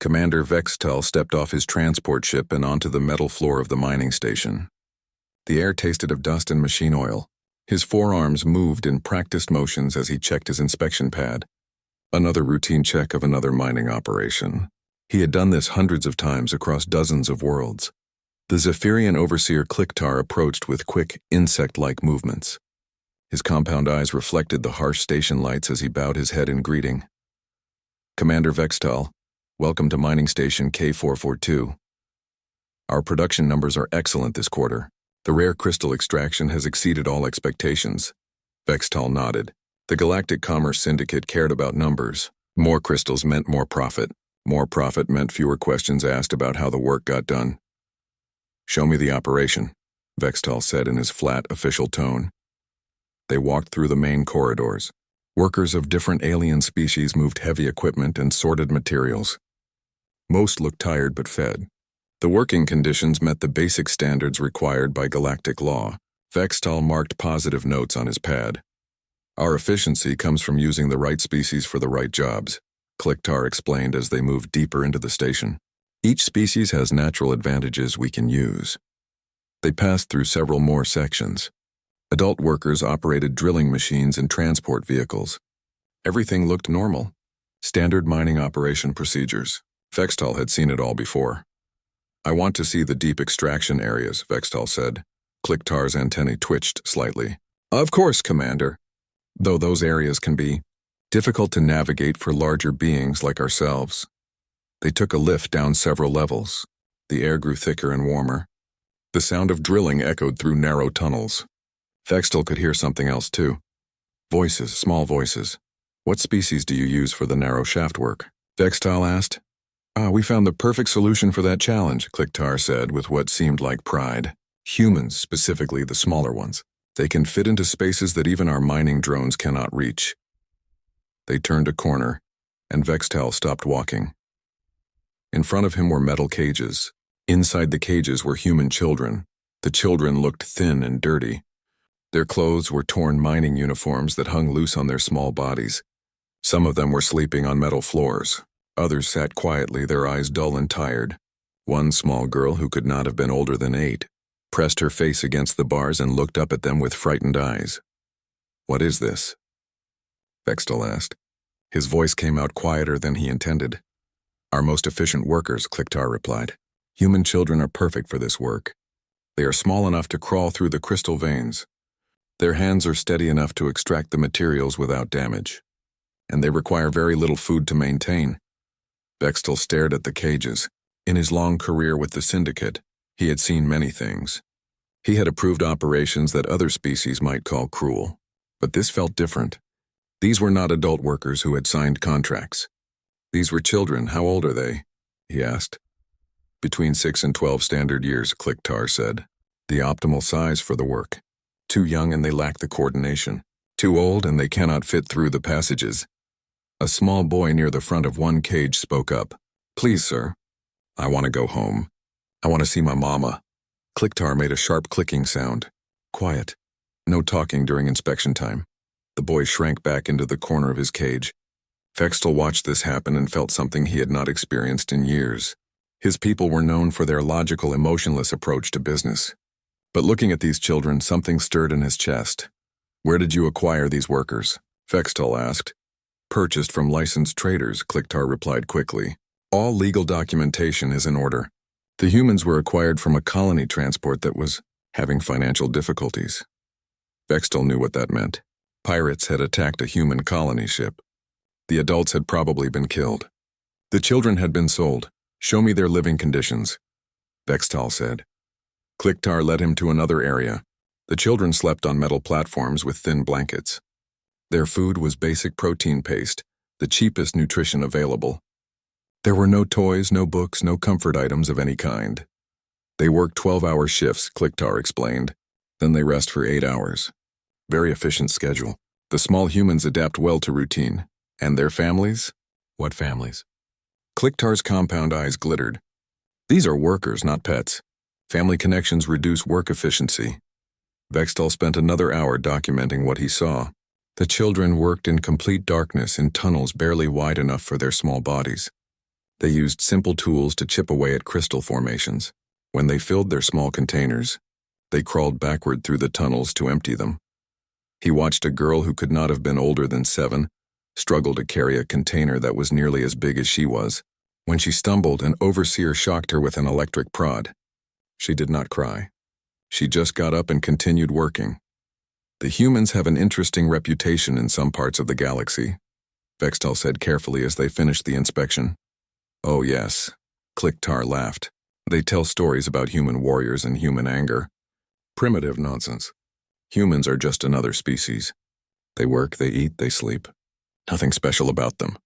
Commander Vextel stepped off his transport ship and onto the metal floor of the mining station. The air tasted of dust and machine oil. His forearms moved in practiced motions as he checked his inspection pad. Another routine check of another mining operation. He had done this hundreds of times across dozens of worlds. The Zephyrian overseer Kliktar approached with quick, insect-like movements. His compound eyes reflected the harsh station lights as he bowed his head in greeting. Commander Vextel, welcome to Mining Station K442. Our production numbers are excellent this quarter. The rare crystal extraction has exceeded all expectations. Vextel nodded. The Galactic Commerce Syndicate cared about numbers. More crystals meant more profit. More profit meant fewer questions asked about how the work got done. Show me the operation, Vextel said in his flat, official tone. They walked through the main corridors. Workers of different alien species moved heavy equipment and sorted materials. Most looked tired but fed. The working conditions met the basic standards required by galactic law. Vextel marked positive notes on his pad. Our efficiency comes from using the right species for the right jobs, Kliktar explained as they moved deeper into the station. Each species has natural advantages we can use. They passed through several more sections. Adult workers operated drilling machines and transport vehicles. Everything looked normal. Standard mining operation procedures. Vextel had seen it all before. I want to see the deep extraction areas, Vextel said. Kliktar's antennae twitched slightly. Of course, Commander. Though those areas can be difficult to navigate for larger beings like ourselves. They took a lift down several levels. The air grew thicker and warmer. The sound of drilling echoed through narrow tunnels. Vextel could hear something else too. Voices, small voices. What species do you use for the narrow shaft work? Vextel asked. We found the perfect solution for that challenge, Kliktar said with what seemed like pride. Humans, specifically the smaller ones. They can fit into spaces that even our mining drones cannot reach. They turned a corner, and Vextel stopped walking. In front of him were metal cages. Inside the cages were human children. The children looked thin and dirty. Their clothes were torn mining uniforms that hung loose on their small bodies. Some of them were sleeping on metal floors. Others sat quietly, their eyes dull and tired. One small girl, who could not have been older than 8, pressed her face against the bars and looked up at them with frightened eyes. What is this? Vextel asked. His voice came out quieter than he intended. Our most efficient workers, Kliktar replied. Human children are perfect for this work. They are small enough to crawl through the crystal veins. Their hands are steady enough to extract the materials without damage. And they require very little food to maintain. Vextel stared at the cages. In his long career with the Syndicate, he had seen many things. He had approved operations that other species might call cruel. But this felt different. These were not adult workers who had signed contracts. These were children. How old are they? He asked. Between 6 and 12 standard years, Kliktar said. The optimal size for the work. Too young and they lack the coordination. Too old and they cannot fit through the passages. A small boy near the front of one cage spoke up. Please, sir. I want to go home. I want to see my mama. Kliktar made a sharp clicking sound. Quiet. No talking during inspection time. The boy shrank back into the corner of his cage. Vextel watched this happen and felt something he had not experienced in years. His people were known for their logical, emotionless approach to business. But looking at these children, something stirred in his chest. Where did you acquire these workers? Vextel asked. Purchased from licensed traders, Kliktar replied quickly. All legal documentation is in order. The humans were acquired from a colony transport that was having financial difficulties. Vextel knew what that meant. Pirates had attacked a human colony ship. The adults had probably been killed. The children had been sold. Show me their living conditions, Vextel said. Kliktar led him to another area. The children slept on metal platforms with thin blankets. Their food was basic protein paste, the cheapest nutrition available. There were no toys, no books, no comfort items of any kind. They worked 12-hour shifts, Kliktar explained. Then they rest for 8 hours. Very efficient schedule. The small humans adapt well to routine. And their families? What families? Kliktar's compound eyes glittered. These are workers, not pets. Family connections reduce work efficiency. Vextel spent another hour documenting what he saw. The children worked in complete darkness in tunnels barely wide enough for their small bodies. They used simple tools to chip away at crystal formations. When they filled their small containers, they crawled backward through the tunnels to empty them. He watched a girl who could not have been older than 7 struggle to carry a container that was nearly as big as she was. When she stumbled, an overseer shocked her with an electric prod. She did not cry. She just got up and continued working. The humans have an interesting reputation in some parts of the galaxy, Vextal said carefully as they finished the inspection. Oh yes, Clicktar laughed. They tell stories about human warriors and human anger. Primitive nonsense. Humans are just another species. They work, they eat, they sleep. Nothing special about them.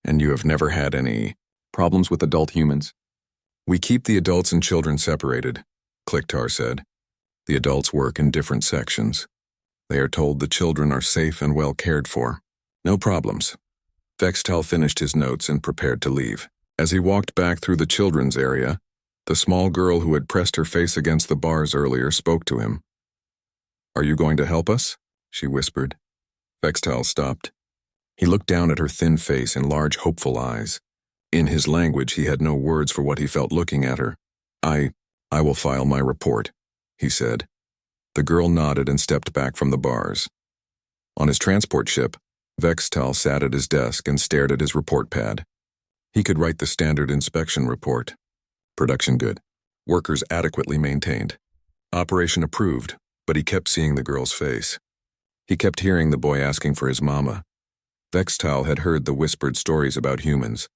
And you have never had any problems with adult humans? We keep the adults and children separated, Clicktar said. The adults work in different sections. They are told the children are safe and well cared for. No problems. Vextal finished his notes and prepared to leave. As he walked back through the children's area, the small girl who had pressed her face against the bars earlier spoke to him. Are you going to help us? She whispered. Vextal stopped. He looked down at her thin face and large, hopeful eyes. In his language, he had no words for what he felt looking at her. I will file my report, he said. The girl nodded and stepped back from the bars. On his transport ship, Vextal sat at his desk and stared at his report pad. He could write the standard inspection report. Production good. Workers adequately maintained. Operation approved, but he kept seeing the girl's face. He kept hearing the boy asking for his mama. Vextal had heard the whispered stories about humans.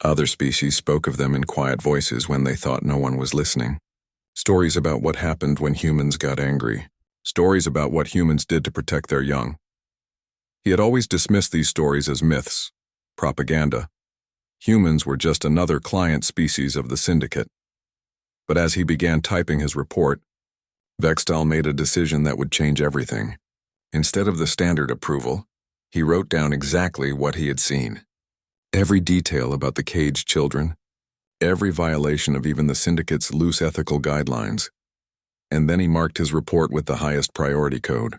Other species spoke of them in quiet voices when they thought no one was listening. Stories about what happened when humans got angry. Stories about what humans did to protect their young. He had always dismissed these stories as myths, propaganda. Humans were just another client species of the syndicate. But as he began typing his report, Vextal made a decision that would change everything. Instead of the standard approval, he wrote down exactly what he had seen. Every detail about the caged children, every violation of even the syndicate's loose ethical guidelines. And then he marked his report with the highest priority code.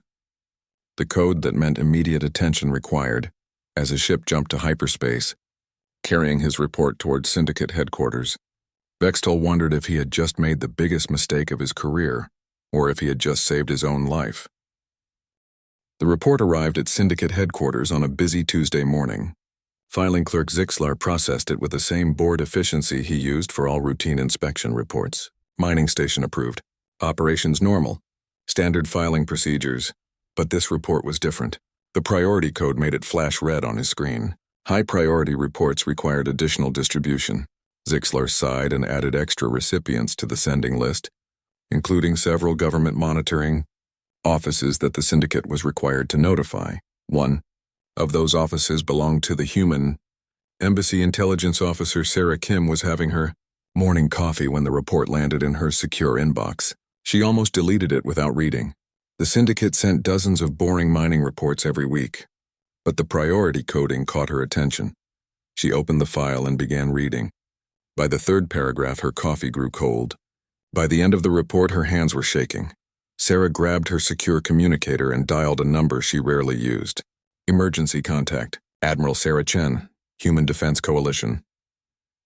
The code that meant immediate attention required, as his ship jumped to hyperspace, carrying his report towards syndicate headquarters. Vextal wondered if he had just made the biggest mistake of his career, or if he had just saved his own life. The report arrived at syndicate headquarters on a busy Tuesday morning. Filing clerk Zixlar processed it with the same board efficiency he used for all routine inspection reports. Mining station approved. Operations normal. Standard filing procedures. But this report was different. The priority code made it flash red on his screen. High priority reports required additional distribution. Zixlar sighed and added extra recipients to the sending list, including several government monitoring offices that the syndicate was required to notify. One of those offices belonged to the human. Embassy Intelligence Officer Sarah Kim was having her morning coffee when the report landed in her secure inbox. She almost deleted it without reading. The syndicate sent dozens of boring mining reports every week, but the priority coding caught her attention. She opened the file and began reading. By the third paragraph, her coffee grew cold. By the end of the report, her hands were shaking. Sarah grabbed her secure communicator and dialed a number she rarely used. Emergency contact. Admiral Sarah Chen, Human Defense Coalition.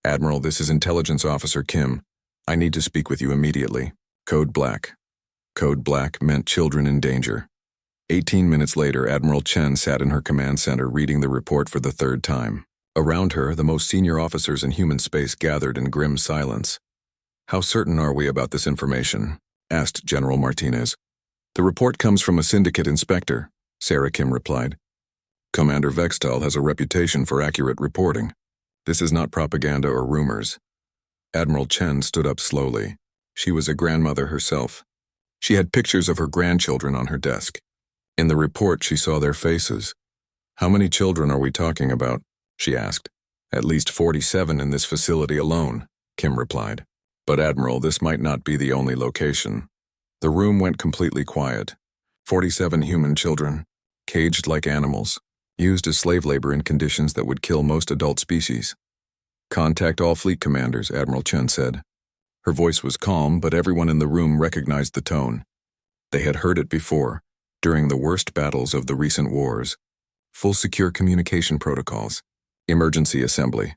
Admiral, this is Intelligence Officer Kim. I need to speak with you immediately. Code Black. Code Black meant children in danger. 18 minutes later, Admiral Chen sat in her command center reading the report for the third time. Around her, the most senior officers in human space gathered in grim silence. How certain are we about this information? Asked General Martinez. The report comes from a syndicate inspector, Sarah Kim replied. Commander Vextal has a reputation for accurate reporting. This is not propaganda or rumors. Admiral Chen stood up slowly. She was a grandmother herself. She had pictures of her grandchildren on her desk. In the report, she saw their faces. How many children are we talking about? She asked. At least 47 in this facility alone, Kim replied. But Admiral, this might not be the only location. The room went completely quiet. 47 human children, caged like animals, used as slave labor in conditions that would kill most adult species. Contact all fleet commanders, Admiral Chen said. Her voice was calm, but everyone in the room recognized the tone. They had heard it before, during the worst battles of the recent wars. Full secure communication protocols. Emergency assembly.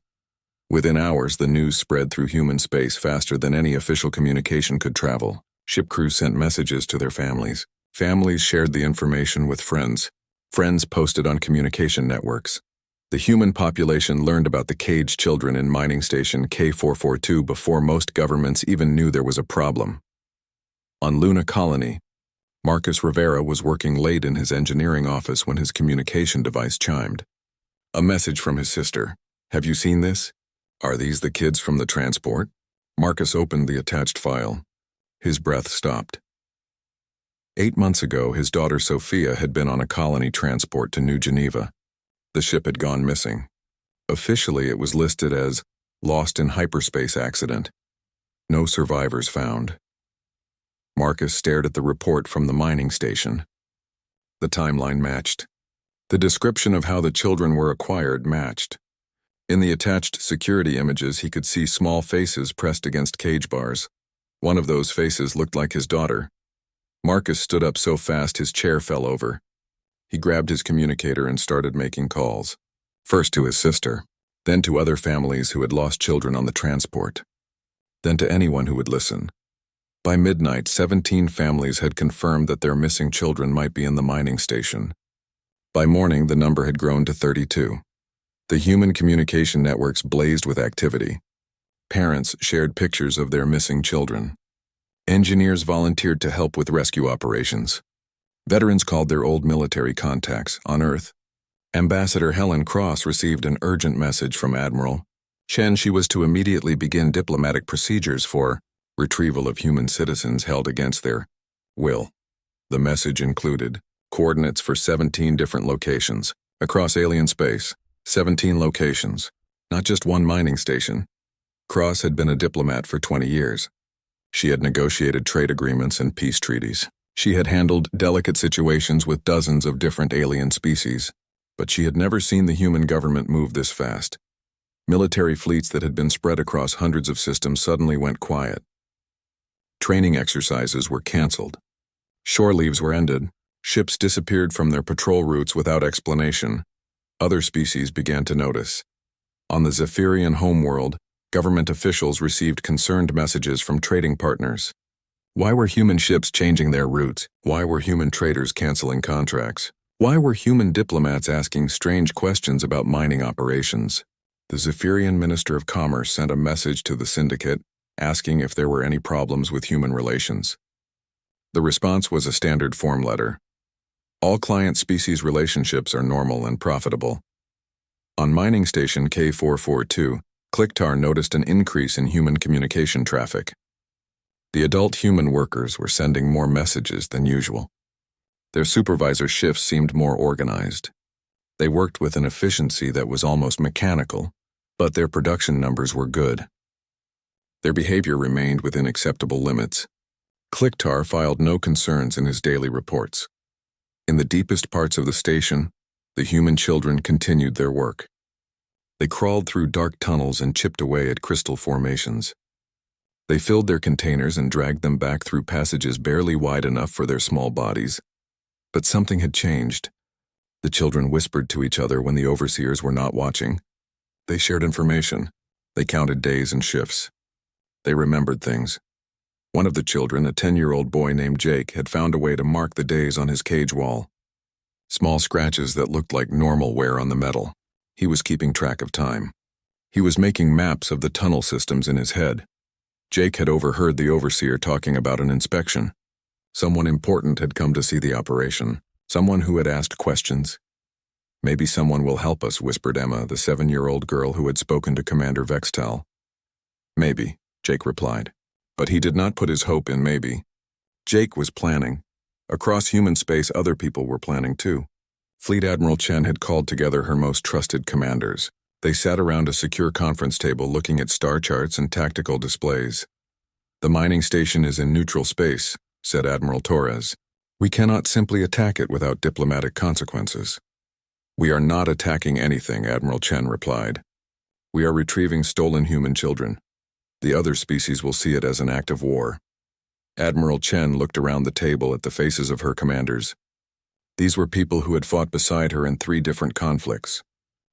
Within hours, the news spread through human space faster than any official communication could travel. Ship crews sent messages to their families. Families shared the information with friends. Friends posted on communication networks. The human population learned about the caged children in mining station K442 before most governments even knew there was a problem. On Luna Colony, Marcus Rivera was working late in his engineering office when his communication device chimed. A message from his sister. "Have you seen this? Are these the kids from the transport?" Marcus opened the attached file. His breath stopped. 8 months ago, his daughter Sophia had been on a colony transport to New Geneva. The ship had gone missing. Officially, it was listed as lost in hyperspace accident. No survivors found. Marcus stared at the report from the mining station. The timeline matched. The description of how the children were acquired matched. In the attached security images, he could see small faces pressed against cage bars. One of those faces looked like his daughter. Marcus stood up so fast his chair fell over. He grabbed his communicator and started making calls. First to his sister, then to other families who had lost children on the transport, then to anyone who would listen. By midnight, 17 families had confirmed that their missing children might be in the mining station. By morning, the number had grown to 32. The human communication networks blazed with activity. Parents shared pictures of their missing children. Engineers volunteered to help with rescue operations. Veterans called their old military contacts on Earth. Ambassador Helen Cross received an urgent message from Admiral Chen. She was to immediately begin diplomatic procedures for retrieval of human citizens held against their will. The message included coordinates for 17 different locations across alien space. 17 locations, not just one mining station. Cross had been a diplomat for 20 years. She had negotiated trade agreements and peace treaties. She had handled delicate situations with dozens of different alien species, but she had never seen the human government move this fast. Military fleets that had been spread across hundreds of systems suddenly went quiet. Training exercises were canceled. Shore leaves were ended. Ships disappeared from their patrol routes without explanation. Other species began to notice. On the Zephyrian homeworld, government officials received concerned messages from trading partners. Why were human ships changing their routes? Why were human traders canceling contracts? Why were human diplomats asking strange questions about mining operations? The Zephyrian Minister of Commerce sent a message to the syndicate asking if there were any problems with human relations. The response was a standard form letter. All client-species relationships are normal and profitable. On mining station K442, Clicktar noticed an increase in human communication traffic. The adult human workers were sending more messages than usual. Their supervisor shifts seemed more organized. They worked with an efficiency that was almost mechanical, but their production numbers were good. Their behavior remained within acceptable limits. Clicktar filed no concerns in his daily reports. In the deepest parts of the station, the human children continued their work. They crawled through dark tunnels and chipped away at crystal formations. They filled their containers and dragged them back through passages barely wide enough for their small bodies. But something had changed. The children whispered to each other when the overseers were not watching. They shared information. They counted days and shifts. They remembered things. One of the children, a 10-year-old boy named Jake, had found a way to mark the days on his cage wall. Small scratches that looked like normal wear on the metal. He was keeping track of time. He was making maps of the tunnel systems in his head. Jake had overheard the overseer talking about an inspection. Someone important had come to see the operation. Someone who had asked questions. "Maybe someone will help us," whispered Emma, the 7-year-old girl who had spoken to Commander Vextal. "Maybe," Jake replied. But he did not put his hope in maybe. Jake was planning. Across human space, other people were planning too. Fleet Admiral Chen had called together her most trusted commanders. They sat around a secure conference table looking at star charts and tactical displays. "The mining station is in neutral space," said Admiral Torres. "We cannot simply attack it without diplomatic consequences." "We are not attacking anything," Admiral Chen replied. "We are retrieving stolen human children. The other species will see it as an act of war." Admiral Chen looked around the table at the faces of her commanders. These were people who had fought beside her in 3 different conflicts.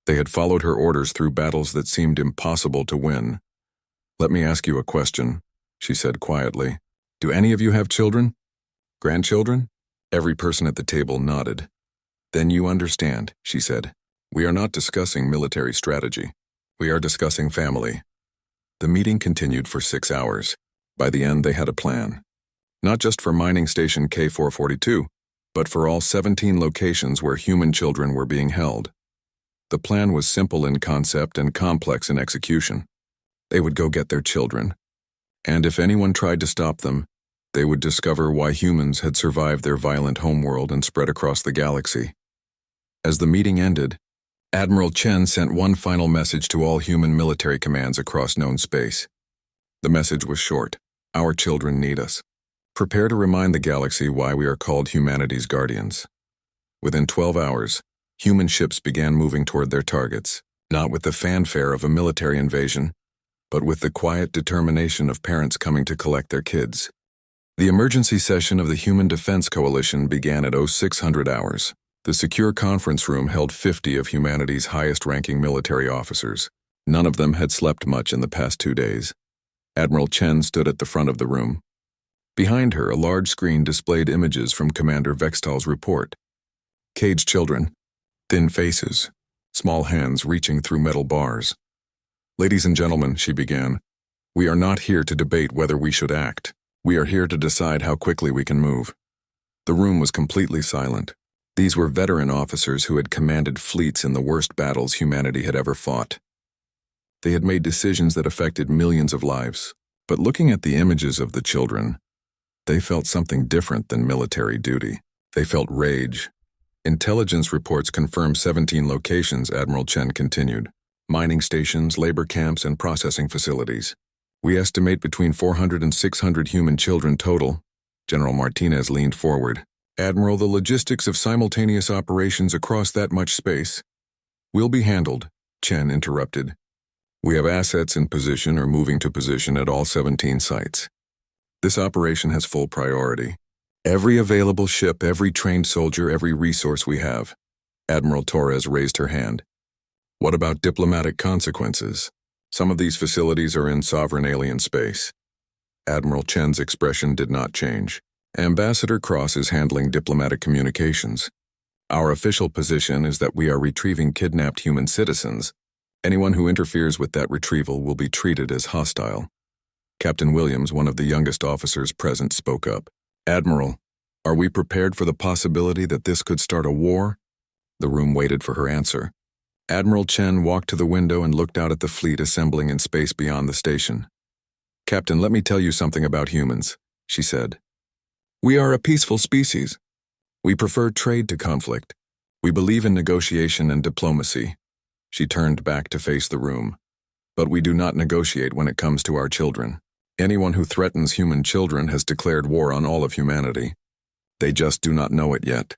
They had followed her orders through battles that seemed impossible to win. "Let me ask you a question," she said quietly. "Do any of you have children? Grandchildren?" Every person at the table nodded. "Then you understand," she said. "We are not discussing military strategy. We are discussing family." The meeting continued for 6 hours. By the end, they had a plan. Not just for mining station K442, but for all 17 locations where human children were being held. The plan was simple in concept and complex in execution. They would go get their children. And if anyone tried to stop them, they would discover why humans had survived their violent homeworld and spread across the galaxy. As the meeting ended, Admiral Chen sent one final message to all human military commands across known space. The message was short: "Our children need us. Prepare to remind the galaxy why we are called humanity's guardians." Within 12 hours, human ships began moving toward their targets, not with the fanfare of a military invasion, but with the quiet determination of parents coming to collect their kids. The emergency session of the Human Defense Coalition began at 0600 hours. The secure conference room held 50 of humanity's highest-ranking military officers. None of them had slept much in the past 2 days. Admiral Chen stood at the front of the room. Behind her, a large screen displayed images from Commander Vextal's report. Caged children, thin faces, small hands reaching through metal bars. "Ladies and gentlemen," she began, "we are not here to debate whether we should act. We are here to decide how quickly we can move." The room was completely silent. These were veteran officers who had commanded fleets in the worst battles humanity had ever fought. They had made decisions that affected millions of lives. But looking at the images of the children, they felt something different than military duty. They felt rage. "Intelligence reports confirm 17 locations," Admiral Chen continued. "Mining stations, labor camps, and processing facilities. We estimate between 400 and 600 human children total." General Martinez leaned forward. "Admiral, the logistics of simultaneous operations across that much space will be handled," Chen interrupted. "We have assets in position or moving to position at all 17 sites. This operation has full priority. Every available ship, every trained soldier, every resource we have." Admiral Torres raised her hand. "What about diplomatic consequences? Some of these facilities are in sovereign alien space." Admiral Chen's expression did not change. "Ambassador Cross is handling diplomatic communications. Our official position is that we are retrieving kidnapped human citizens. Anyone who interferes with that retrieval will be treated as hostile." Captain Williams, one of the youngest officers present, spoke up. "Admiral, are we prepared for the possibility that this could start a war?" The room waited for her answer. Admiral Chen walked to the window and looked out at the fleet assembling in space beyond the station. "Captain, let me tell you something about humans," she said. "We are a peaceful species. We prefer trade to conflict. We believe in negotiation and diplomacy." She turned back to face the room. "But we do not negotiate when it comes to our children. Anyone who threatens human children has declared war on all of humanity. They just do not know it yet."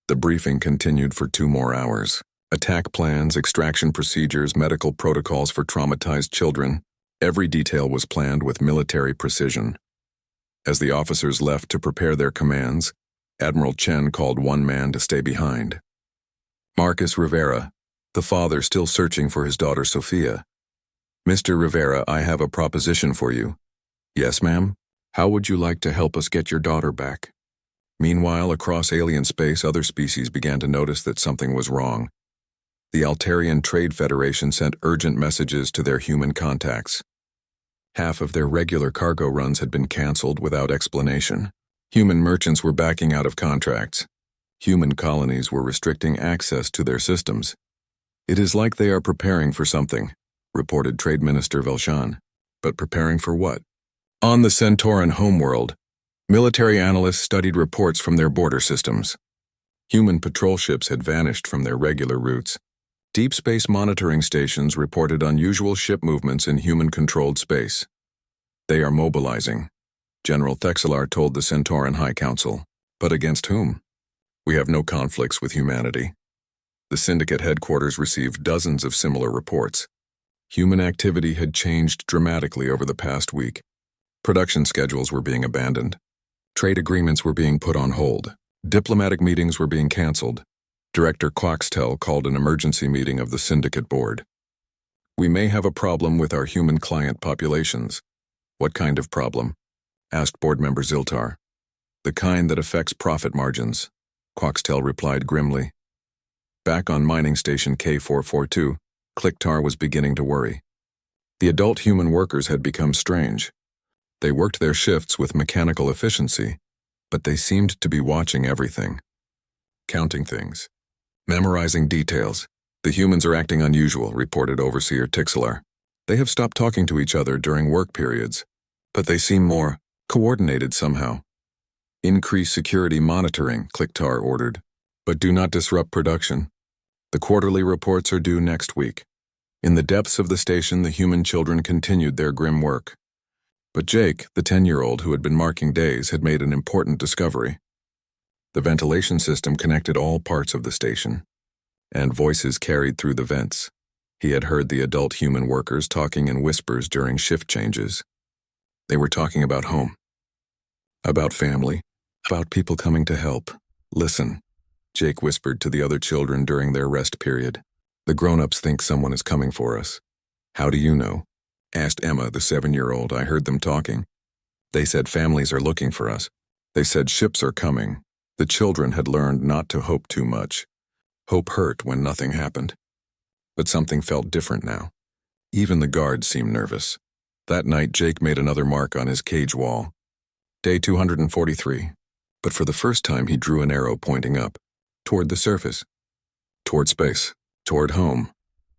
The briefing continued for 2 more hours. Attack plans, extraction procedures, medical protocols for traumatized children. Every detail was planned with military precision. As the officers left to prepare their commands, Admiral Chen called one man to stay behind. "Marcus Rivera, the father still searching for his daughter Sophia. Mr. Rivera, I have a proposition for you." "Yes, ma'am? How would you like to help us get your daughter back?" Meanwhile, across alien space, other species began to notice that something was wrong. The Altarian Trade Federation sent urgent messages to their human contacts. Half of their regular cargo runs had been canceled without explanation. Human merchants were backing out of contracts. Human colonies were restricting access to their systems. "It is like they are preparing for something," reported Trade Minister Velshan. "But preparing for what?" On the Centauran homeworld, military analysts studied reports from their border systems. Human patrol ships had vanished from their regular routes. Deep space monitoring stations reported unusual ship movements in human-controlled space. "They are mobilizing," General Thexelar told the Centauran High Council. "But against whom? We have no conflicts with humanity." The Syndicate headquarters received dozens of similar reports. Human activity had changed dramatically over the past week. Production schedules were being abandoned. Trade agreements were being put on hold. Diplomatic meetings were being canceled. Director Quaxtel called an emergency meeting of the syndicate board. We may have a problem with our human client populations. What kind of problem? Asked board member Ziltar. The kind that affects profit margins, Quaxtel replied grimly. Back on mining station K442, Clicktar was beginning to worry. The adult human workers had become strange. They worked their shifts with mechanical efficiency, but they seemed to be watching everything. Counting things. Memorizing details. The humans are acting unusual, reported Overseer Tixelar. They have stopped talking to each other during work periods, but they seem more coordinated somehow. Increase security monitoring, Clicktar ordered, but do not disrupt production. The quarterly reports are due next week. In the depths of the station, the human children continued their grim work. But Jake, the 10-year-old who had been marking days, had made an important discovery. The ventilation system connected all parts of the station, and voices carried through the vents. He had heard the adult human workers talking in whispers during shift changes. They were talking about home, about family, about people coming to help. Listen, Jake whispered to the other children during their rest period. The grown-ups think someone is coming for us. How do you know? Asked Emma, the 7-year-old. I heard them talking. They said families are looking for us. They said ships are coming. The children had learned not to hope too much. Hope hurt when nothing happened. But something felt different now. Even the guards seemed nervous. That night, Jake made another mark on his cage wall. Day 243. But for the first time, he drew an arrow pointing up, toward the surface, toward space, toward home.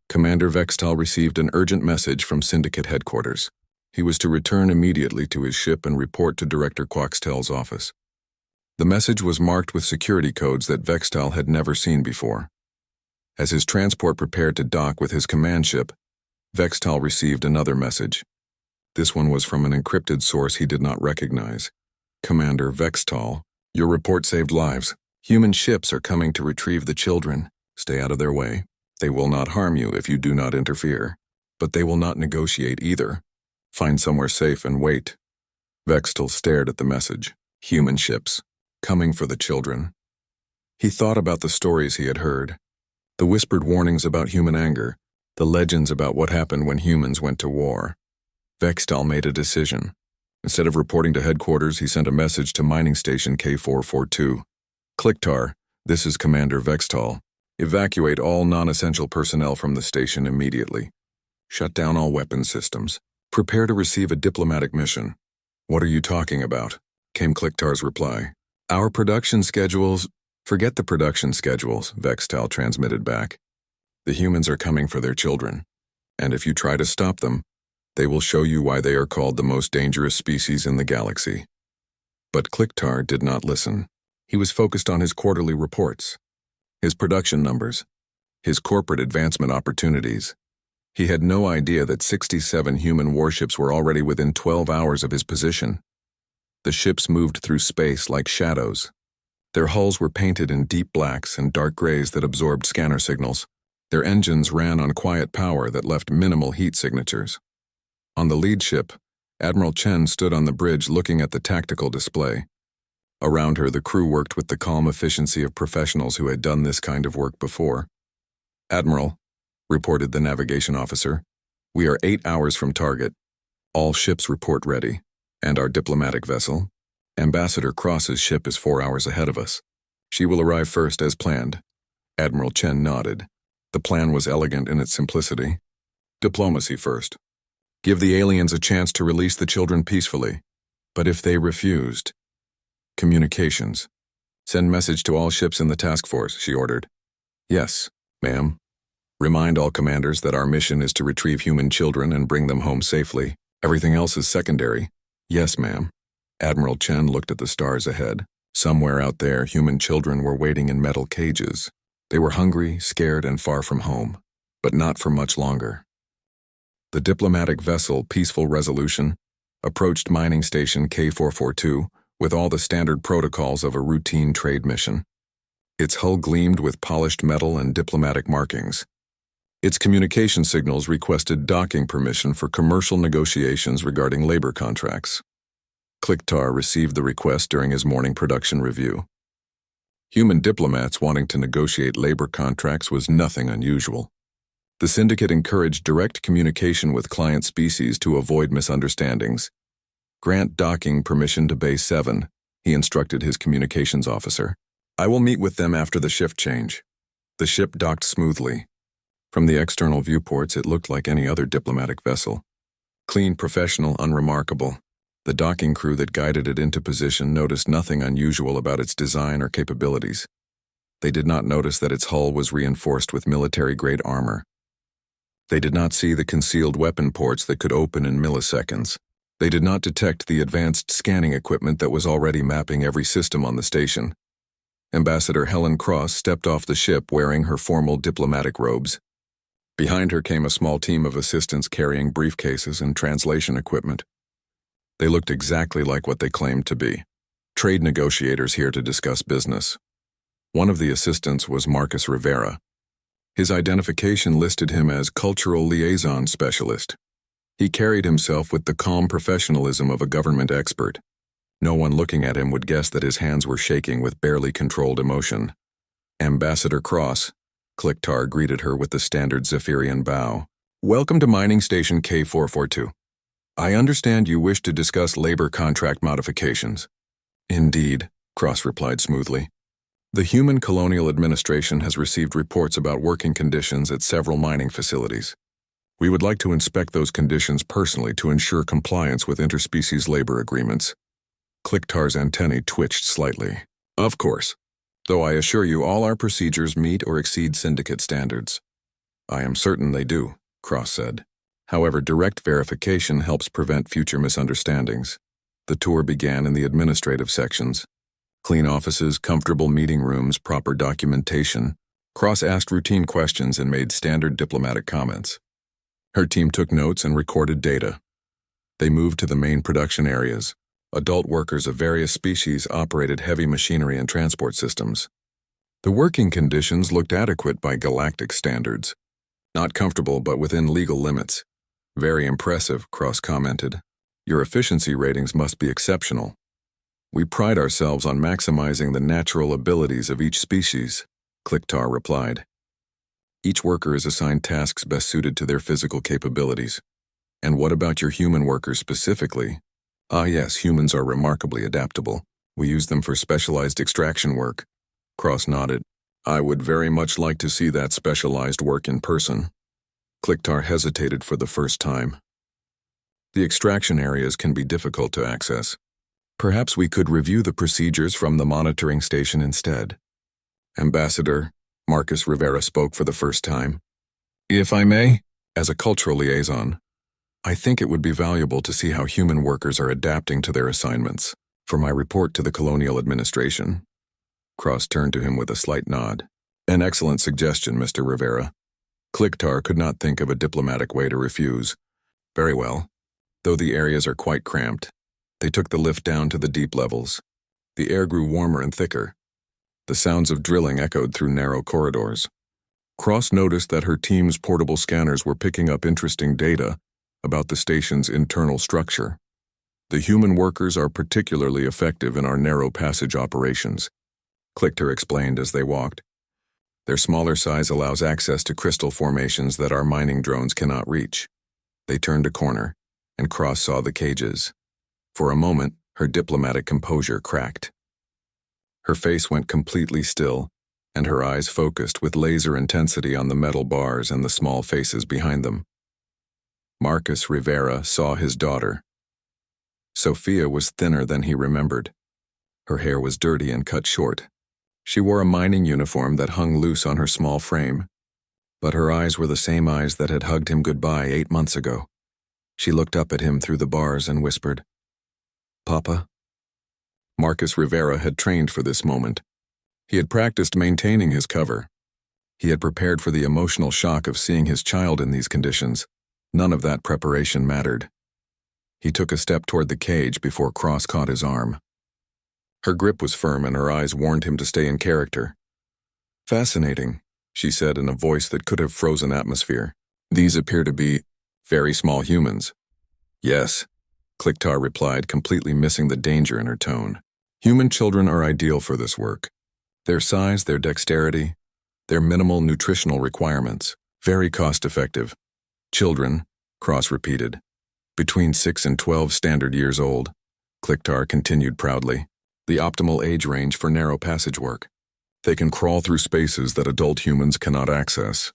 Commander Vextal received an urgent message from Syndicate headquarters. He was to return immediately to his ship and report to Director Quaxtel's office. The message was marked with security codes that Vextal had never seen before. As his transport prepared to dock with his command ship, Vextal received another message. This one was from an encrypted source he did not recognize. Commander Vextal, your report saved lives. Human ships are coming to retrieve the children. Stay out of their way. They will not harm you if you do not interfere. But they will not negotiate either. Find somewhere safe and wait. Vextal stared at the message. Human ships. Coming for the children. He thought about the stories he had heard. The whispered warnings about human anger. The legends about what happened when humans went to war. Vextal made a decision. Instead of reporting to headquarters, he sent a message to mining station K442. Clicktar, this is Commander Vextal. Evacuate all non-essential personnel from the station immediately. Shut down all weapon systems. Prepare to receive a diplomatic mission. What are you talking about? Came Clicktar's reply. Our production schedules... Forget the production schedules, Vextal transmitted back. The humans are coming for their children. And if you try to stop them, they will show you why they are called the most dangerous species in the galaxy. But Clicktar did not listen. He was focused on his quarterly reports, his production numbers, his corporate advancement opportunities. He had no idea that 67 human warships were already within 12 hours of his position. The ships moved through space like shadows. Their hulls were painted in deep blacks and dark grays that absorbed scanner signals. Their engines ran on quiet power that left minimal heat signatures. On the lead ship, Admiral Chen stood on the bridge looking at the tactical display. Around her, the crew worked with the calm efficiency of professionals who had done this kind of work before. Admiral, reported the navigation officer, we are 8 hours from target. All ships report ready. And our diplomatic vessel? Ambassador Cross's ship is 4 hours ahead of us. She will arrive first as planned. Admiral Chen nodded. The plan was elegant in its simplicity. Diplomacy first. Give the aliens a chance to release the children peacefully. But if they refused... Communications. Send message to all ships in the task force, she ordered. Yes, ma'am. Remind all commanders that our mission is to retrieve human children and bring them home safely. Everything else is secondary. Yes, ma'am. Admiral Chen looked at the stars ahead. Somewhere out there, human children were waiting in metal cages. They were hungry, scared, and far from home, but not for much longer. The diplomatic vessel Peaceful Resolution approached mining station K442 with all the standard protocols of a routine trade mission. Its hull gleamed with polished metal and diplomatic markings. Its communication signals requested docking permission for commercial negotiations regarding labor contracts. Clicktar received the request during his morning production review. Human diplomats wanting to negotiate labor contracts was nothing unusual. The syndicate encouraged direct communication with client species to avoid misunderstandings. "Grant docking permission to Base 7, he instructed his communications officer. "I will meet with them after the shift change." The ship docked smoothly. From the external viewports, it looked like any other diplomatic vessel. Clean, professional, unremarkable. The docking crew that guided it into position noticed nothing unusual about its design or capabilities. They did not notice that its hull was reinforced with military-grade armor. They did not see the concealed weapon ports that could open in milliseconds. They did not detect the advanced scanning equipment that was already mapping every system on the station. Ambassador Helen Cross stepped off the ship wearing her formal diplomatic robes. Behind her came a small team of assistants carrying briefcases and translation equipment. They looked exactly like what they claimed to be. Trade negotiators here to discuss business. One of the assistants was Marcus Rivera. His identification listed him as Cultural Liaison Specialist. He carried himself with the calm professionalism of a government expert. No one looking at him would guess that his hands were shaking with barely controlled emotion. "Ambassador Cross," Kliktar greeted her with the standard Zephyrian bow. "Welcome to Mining Station K442. I understand you wish to discuss labor contract modifications." "Indeed," Cross replied smoothly. "The Human Colonial Administration has received reports about working conditions at several mining facilities. We would like to inspect those conditions personally to ensure compliance with interspecies labor agreements." Kliktar's antennae twitched slightly. "Of course, though I assure you all our procedures meet or exceed syndicate standards." "I am certain they do," Cross said. "However, direct verification helps prevent future misunderstandings." The tour began in the administrative sections. Clean offices, comfortable meeting rooms, proper documentation. Cross asked routine questions and made standard diplomatic comments. Her team took notes and recorded data. They moved to the main production areas. Adult workers of various species operated heavy machinery and transport systems. The working conditions looked adequate by galactic standards. "Not comfortable, but within legal limits." "Very impressive," Cross commented. "Your efficiency ratings must be exceptional." "We pride ourselves on maximizing the natural abilities of each species," Kliktar replied. "Each worker is assigned tasks best suited to their physical capabilities." "And what about your human workers specifically?" "Ah yes, humans are remarkably adaptable. We use them for specialized extraction work." Cross nodded. "I would very much like to see that specialized work in person." Kliktar hesitated for the first time. "The extraction areas can be difficult to access. Perhaps we could review the procedures from the monitoring station instead." "Ambassador," Marcus Rivera spoke for the first time. "If I may, as a cultural liaison, I think it would be valuable to see how human workers are adapting to their assignments for my report to the Colonial Administration." Cross turned to him with a slight nod. "An excellent suggestion, Mr. Rivera." Kliktar could not think of a diplomatic way to refuse. "Very well. Though the areas are quite cramped." They took the lift down to the deep levels. The air grew warmer and thicker. The sounds of drilling echoed through narrow corridors. Cross noticed that her team's portable scanners were picking up interesting data about the station's internal structure. "The human workers are particularly effective in our narrow passage operations," Kliktar explained as they walked. "Their smaller size allows access to crystal formations that our mining drones cannot reach." They turned a corner, and Cross saw the cages. For a moment, her diplomatic composure cracked. Her face went completely still, and her eyes focused with laser intensity on the metal bars and the small faces behind them. Marcus Rivera saw his daughter. Sophia was thinner than he remembered. Her hair was dirty and cut short. She wore a mining uniform that hung loose on her small frame. But her eyes were the same eyes that had hugged him goodbye 8 months ago. She looked up at him through the bars and whispered, "Papa?" Marcus Rivera had trained for this moment. He had practiced maintaining his cover. He had prepared for the emotional shock of seeing his child in these conditions. None of that preparation mattered. He took a step toward the cage before Cross caught his arm. Her grip was firm and her eyes warned him to stay in character. "Fascinating," she said in a voice that could have frozen atmosphere. "These appear to be very small humans." "Yes," Kliktar replied, completely missing the danger in her tone. "Human children are ideal for this work. Their size, their dexterity, their minimal nutritional requirements, very cost-effective. Children, Cross repeated. Between 6 and 12 standard years old, Kliktar continued proudly. The optimal age range for narrow passage work. They can crawl through spaces that adult humans cannot access.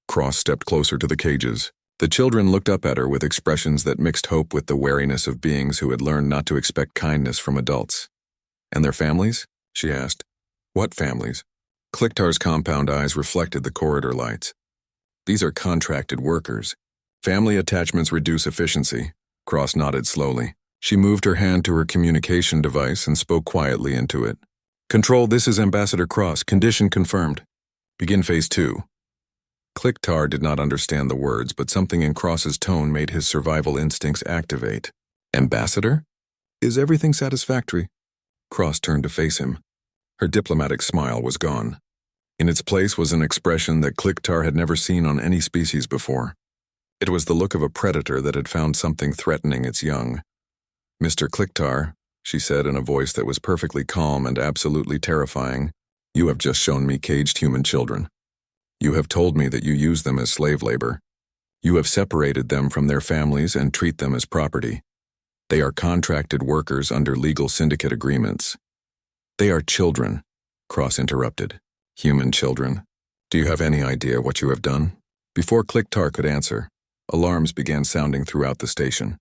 Cross stepped closer to the cages. The children looked up at her with expressions that mixed hope with the wariness of beings who had learned not to expect kindness from adults. And their families? She asked. What families? Kliktar's compound eyes reflected the corridor lights. These are contracted workers. Family attachments reduce efficiency. Cross nodded slowly. She moved her hand to her communication device and spoke quietly into it. Control, this is Ambassador Cross. Condition confirmed. Begin Phase 2. Kliktar did not understand the words, but something in Cross's tone made his survival instincts activate. Ambassador? Is everything satisfactory? Cross turned to face him. Her diplomatic smile was gone. In its place was an expression that Kliktar had never seen on any species before. It was the look of a predator that had found something threatening its young. Mr. Kliktar, she said in a voice that was perfectly calm and absolutely terrifying, you have just shown me caged human children. You have told me that you use them as slave labor. You have separated them from their families and treat them as property. They are contracted workers under legal syndicate agreements. They are children, Cross interrupted. Human children. Do you have any idea what you have done? Before Kliktar could answer, alarms began sounding throughout the station.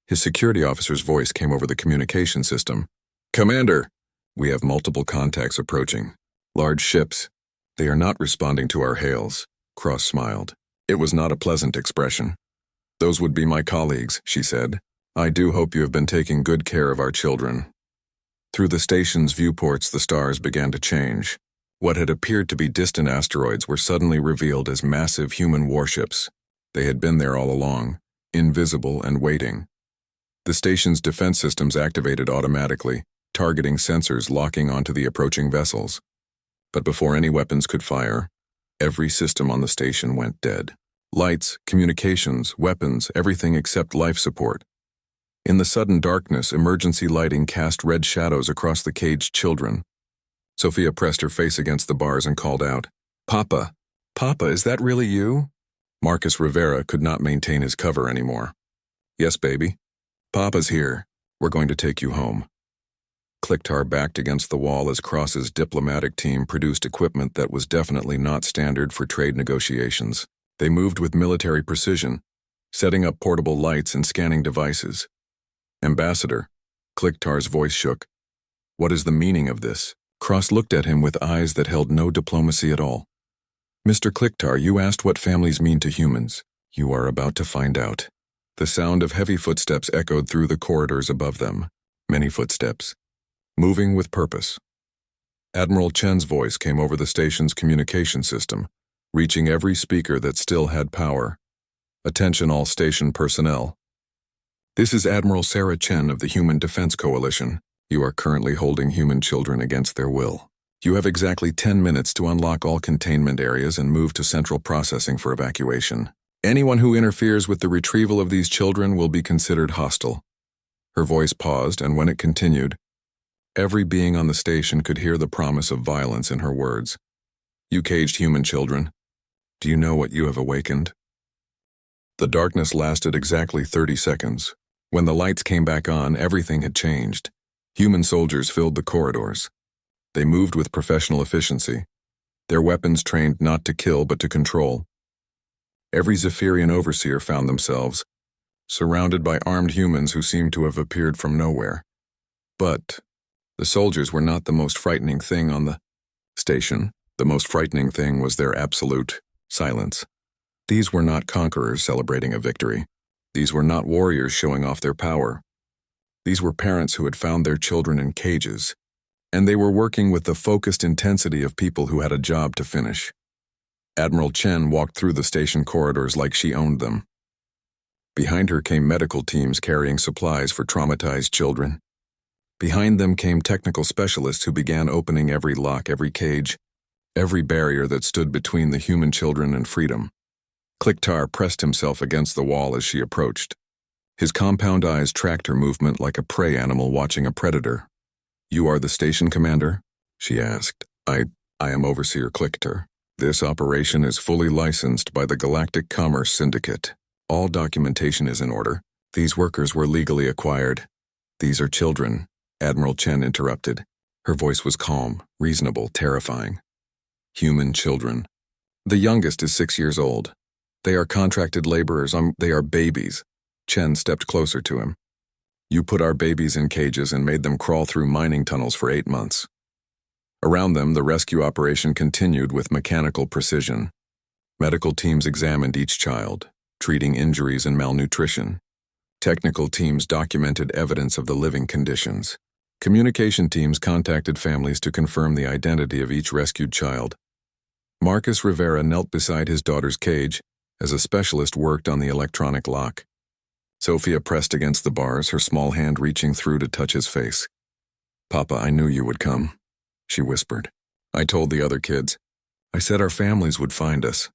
His security officer's voice came over the communication system. Commander, we have multiple contacts approaching. Large ships. They are not responding to our hails. Cross smiled. It was not a pleasant expression. Those would be my colleagues, she said. I do hope you have been taking good care of our children. Through the station's viewports, the stars began to change. What had appeared to be distant asteroids were suddenly revealed as massive human warships. They had been there all along, invisible and waiting. The station's defense systems activated automatically, targeting sensors locking onto the approaching vessels. But before any weapons could fire, every system on the station went dead. Lights, communications, weapons, everything except life support. In the sudden darkness, emergency lighting cast red shadows across the caged children. Sophia pressed her face against the bars and called out, Papa, Papa, is that really you? Marcus Rivera could not maintain his cover anymore. Yes, baby. Papa's here. We're going to take you home. Kliktar backed against the wall as Cross's diplomatic team produced equipment that was definitely not standard for trade negotiations. They moved with military precision, setting up portable lights and scanning devices. Ambassador, Kliktar's voice shook. What is the meaning of this? Cross looked at him with eyes that held no diplomacy at all. Mr. Kliktar, you asked what families mean to humans. You are about to find out. The sound of heavy footsteps echoed through the corridors above them. Many footsteps. Moving with purpose. Admiral Chen's voice came over the station's communication system, reaching every speaker that still had power. Attention all station personnel. This is Admiral Sarah Chen of the Human Defense Coalition. You are currently holding human children against their will. You have exactly 10 minutes to unlock all containment areas and move to central processing for evacuation. Anyone who interferes with the retrieval of these children will be considered hostile. Her voice paused, and when it continued, every being on the station could hear the promise of violence in her words. You caged human children. Do you know what you have awakened? The darkness lasted exactly 30 seconds. When the lights came back on, everything had changed. Human soldiers filled the corridors. They moved with professional efficiency. Their weapons trained not to kill but to control. Every Zephyrian overseer found themselves surrounded by armed humans who seemed to have appeared from nowhere. But the soldiers were not the most frightening thing on the station. The most frightening thing was their absolute silence. These were not conquerors celebrating a victory. These were not warriors showing off their power. These were parents who had found their children in cages, and they were working with the focused intensity of people who had a job to finish. Admiral Chen walked through the station corridors like she owned them. Behind her came medical teams carrying supplies for traumatized children. Behind them came technical specialists who began opening every lock, every cage, every barrier that stood between the human children and freedom. Kliktar pressed himself against the wall as she approached. His compound eyes tracked her movement like a prey animal watching a predator. You are the station commander? She asked. I am Overseer Clickter. This operation is fully licensed by the Galactic Commerce Syndicate. All documentation is in order. These workers were legally acquired. These are children, Admiral Chen interrupted. Her voice was calm, reasonable, terrifying. Human children. The youngest is 6 years old. They are contracted laborers. They are babies. Chen stepped closer to him. You put our babies in cages and made them crawl through mining tunnels for 8 months. Around them, the rescue operation continued with mechanical precision. Medical teams examined each child, treating injuries and malnutrition. Technical teams documented evidence of the living conditions. Communication teams contacted families to confirm the identity of each rescued child. Marcus Rivera knelt beside his daughter's cage as a specialist worked on the electronic lock. Sophia pressed against the bars, her small hand reaching through to touch his face. "Papa, I knew you would come," she whispered. "I told the other kids. I said our families would find us."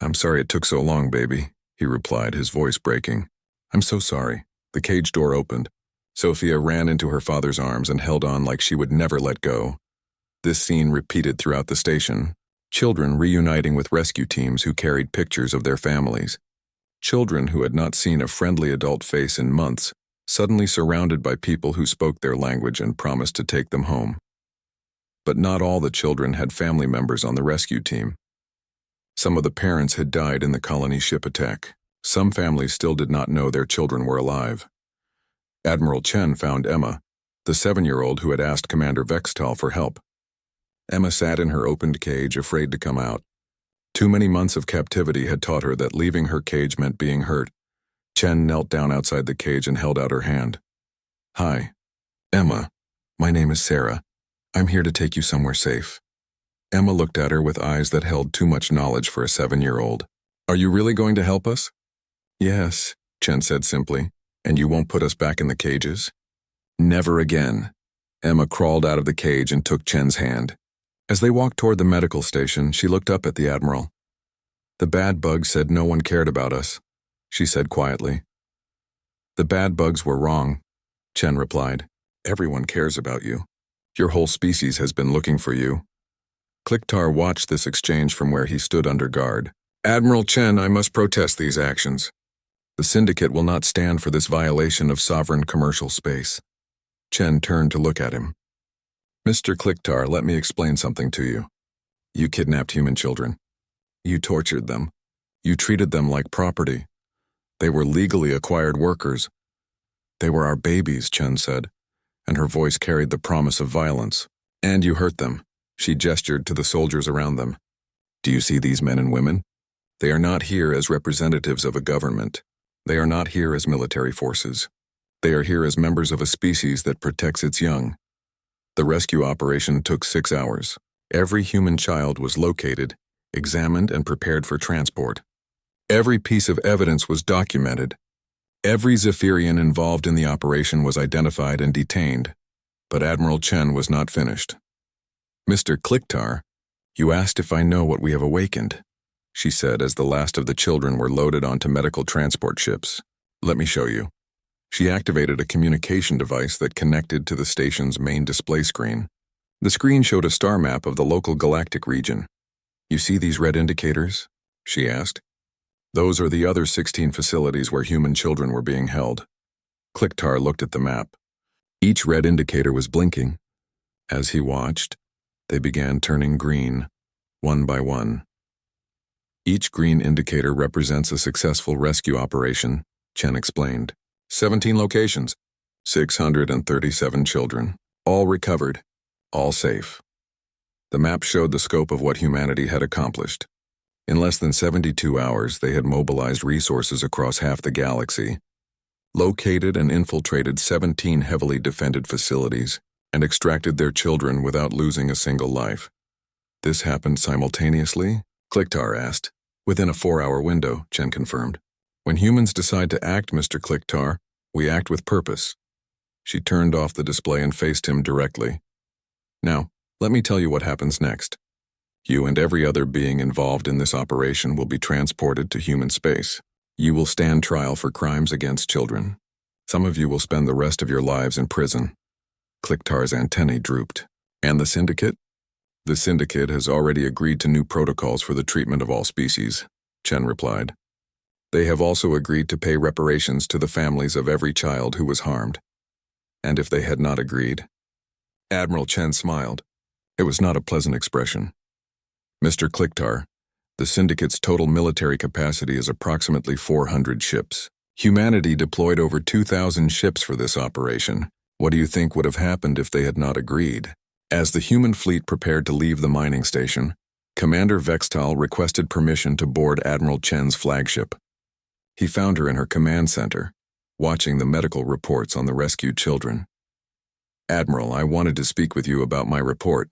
"I'm sorry it took so long, baby," he replied, his voice breaking. "I'm so sorry." The cage door opened. Sophia ran into her father's arms and held on like she would never let go. This scene repeated throughout the station. Children reuniting with rescue teams who carried pictures of their families. Children who had not seen a friendly adult face in months, suddenly surrounded by people who spoke their language and promised to take them home. But not all the children had family members on the rescue team. Some of the parents had died in the colony ship attack. Some families still did not know their children were alive. Admiral Chen found Emma, the 7-year-old who had asked Commander Vextal for help. Emma sat in her opened cage, afraid to come out. Too many months of captivity had taught her that leaving her cage meant being hurt. Chen knelt down outside the cage and held out her hand. "Hi, Emma. My name is Sarah. I'm here to take you somewhere safe." Emma looked at her with eyes that held too much knowledge for a 7-year-old. "Are you really going to help us?" "Yes," Chen said simply. "And you won't put us back in the cages?" "Never again." Emma crawled out of the cage and took Chen's hand. As they walked toward the medical station, she looked up at the Admiral. "The bad bugs said no one cared about us," she said quietly. "The bad bugs were wrong," Chen replied. "Everyone cares about you. Your whole species has been looking for you." Clicktar watched this exchange from where he stood under guard. "Admiral Chen, I must protest these actions. The Syndicate will not stand for this violation of sovereign commercial space." Chen turned to look at him. "Mr. Clicktar, let me explain something to you. You kidnapped human children. You tortured them. You treated them like property. They were legally acquired workers. They were our babies," Chen said, and her voice carried the promise of violence. "And you hurt them." She gestured to the soldiers around them. "Do you see these men and women? They are not here as representatives of a government. They are not here as military forces. They are here as members of a species that protects its young. The rescue operation took 6 hours. Every human child was located, examined, and prepared for transport. Every piece of evidence was documented. Every Zephyrian involved in the operation was identified and detained. But Admiral Chen was not finished. "Mr. Clicktar, you asked if I know what we have awakened," she said as the last of the children were loaded onto medical transport ships. "Let me show you." She activated a communication device that connected to the station's main display screen. The screen showed a star map of the local galactic region. "You see these red indicators?" she asked. "Those are the other 16 facilities where human children were being held." Clicktar looked at the map. Each red indicator was blinking. As he watched, they began turning green, one by one. "Each green indicator represents a successful rescue operation," Chen explained. 17 locations, 637 children, all recovered, all safe. The map showed the scope of what humanity had accomplished. In less than 72 hours, they had mobilized resources across half the galaxy, located and infiltrated 17 heavily defended facilities, and extracted their children without losing a single life. "This happened simultaneously?" Clicktar asked. "Within a 4-hour window," Chen confirmed. "When humans decide to act, Mr. Clicktar, we act with purpose." She turned off the display and faced him directly. "Now, let me tell you what happens next. You and every other being involved in this operation will be transported to human space. You will stand trial for crimes against children. Some of you will spend the rest of your lives in prison." Clicktar's antennae drooped. "And the Syndicate?" The syndicate has already agreed to new protocols for the treatment of all species, Chen replied. They have also agreed to pay reparations to the families of every child who was harmed. And if they had not agreed? Admiral Chen smiled. It was not a pleasant expression. Mr. Klicktar, the syndicate's total military capacity is approximately 400 ships. Humanity deployed over 2,000 ships for this operation. What do you think would have happened if they had not agreed? As the human fleet prepared to leave the mining station, Commander Vextal requested permission to board Admiral Chen's flagship. He found her in her command center, watching the medical reports on the rescued children. Admiral, I wanted to speak with you about my report,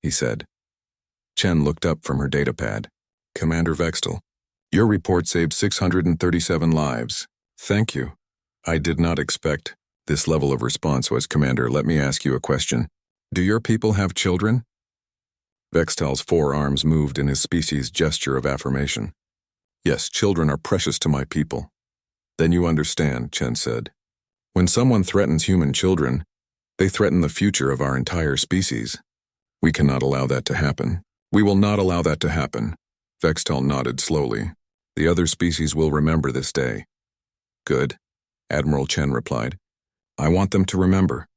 he said. Chen looked up from her datapad. Commander Vextal, your report saved 637 lives. Thank you. I did not expect this level of response. Commander, let me ask you a question. Do your people have children? Vextal's forearms moved in his species' gesture of affirmation. Yes, children are precious to my people. Then you understand, Chen said. When someone threatens human children, they threaten the future of our entire species. We cannot allow that to happen. We will not allow that to happen. Vextal nodded slowly. The other species will remember this day. Good, Admiral Chen replied. I want them to remember.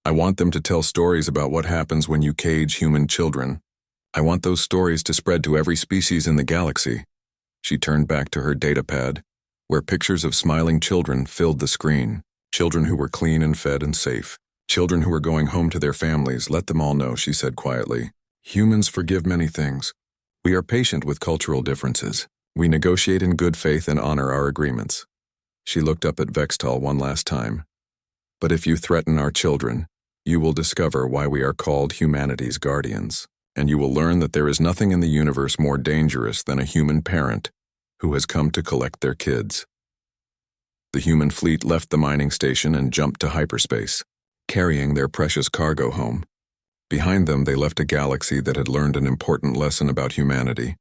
I want them to tell stories about what happens when you cage human children. I want those stories to spread to every species in the galaxy. She turned back to her datapad, where pictures of smiling children filled the screen. Children who were clean and fed and safe. Children who were going home to their families. Let them all know, she said quietly. Humans forgive many things. We are patient with cultural differences. We negotiate in good faith and honor our agreements. She looked up at Vextal one last time. But if you threaten our children, you will discover why we are called humanity's guardians, and you will learn that there is nothing in the universe more dangerous than a human parent who has come to collect their kids. The human fleet left the mining station and jumped to hyperspace, carrying their precious cargo home. Behind them, they left a galaxy that had learned an important lesson about humanity.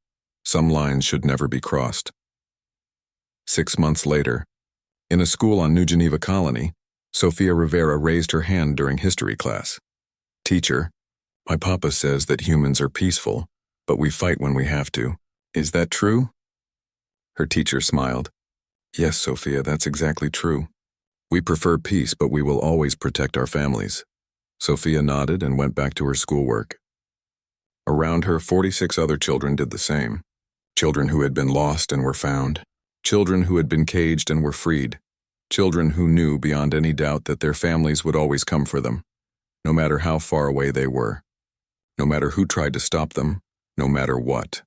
Some lines should never be crossed. 6 months later, in a school on New Geneva Colony, Sofia Rivera raised her hand during history class. Teacher, my papa says that humans are peaceful, but we fight when we have to. Is that true? Her teacher smiled. Yes, Sofia, that's exactly true. We prefer peace, but we will always protect our families. Sofia nodded and went back to her schoolwork. Around her, 46 other children did the same. Children who had been lost and were found. Children who had been caged and were freed. Children who knew beyond any doubt that their families would always come for them, no matter how far away they were. No matter who tried to stop them, no matter what.